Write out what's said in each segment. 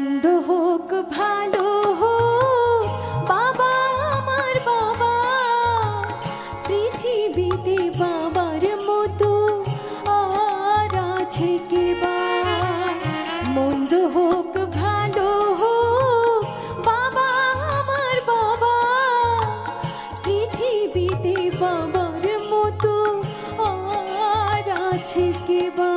মন্দ হোক ভালো হোক বাবা আমার বাবা, পৃথিবীতে বাবার মতো আর আছে কে বা। মন্দ হোক ভালো হোক বাবা আমার বাবা, পৃথিবীতে বাবার মতো আর আছে কে বা।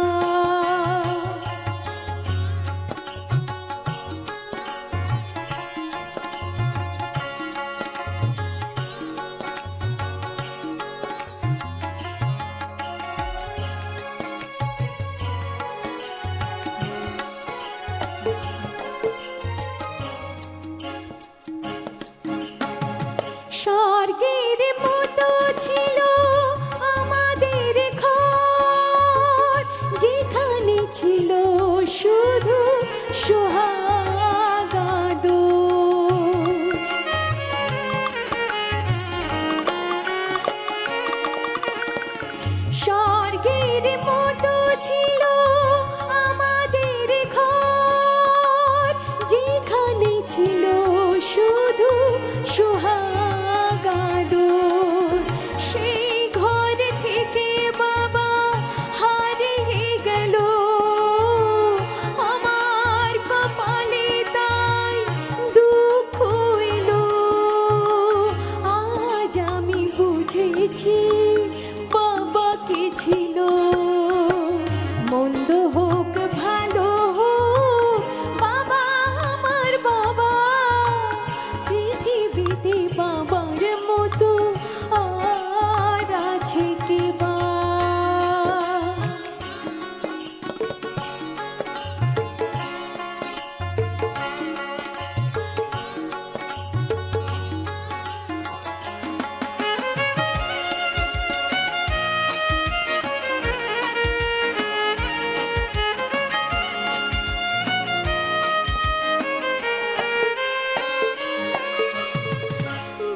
স্বর্গের মতো ছিল আমাদের ঘর, যেখানে ছিল শুধু সোহাগ আদর। স্বর্গের মতো ছিল আমাদের ঘর, যেখানে ছিল শুধু সোহাগ আদর। সেই ঘর থেকে বাবা হারিয়ে গেল আমার কপালে, তাই দুঃখ এলো। আজ আমি বুঝেছি বাবা কে ছিল। মন্দ হোক ভালো হোক বাবা আমার বাবা, পৃথিবীতে বাবার মতো আর আছে কে বা।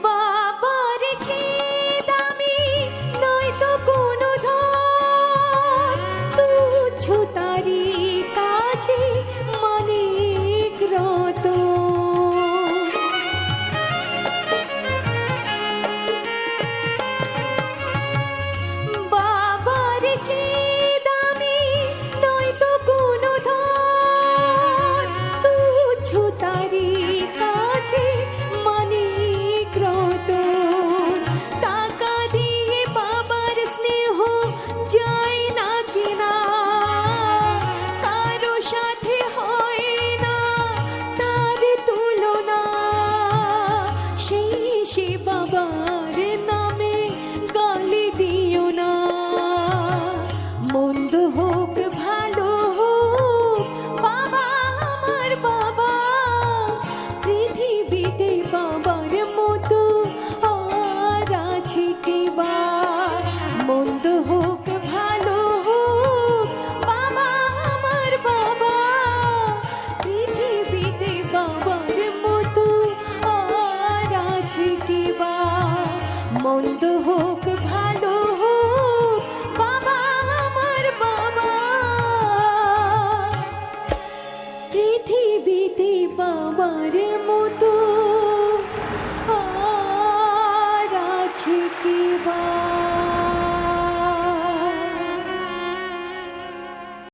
বাবার চেয়ে দামি নয়তো কোনো ধন, তুচ্ছ তারি কাছে মানিক রতন। বাবার চেয়ে দামি নয়তো কোনো ধন, তুচ্ছ তারি কাছে মানিক রতন। টাকা দিয়ে বাবার স্নেহ যায় না কেনা, কারো সাথে হয় না তার তুলনা। সেই সে বাবার নামে গালি দিও না। মন্দ হোক ভালো হোক বাবা আমার বাবা, পৃথিবীতে বাবার মতো আর আছে কে বা। মন্দ হোক ভালো হোক বাবা আমার বাবা, পৃথিবীতে বাবার মতো আর আছে কে বা। মন্দ হোক ভালো হোক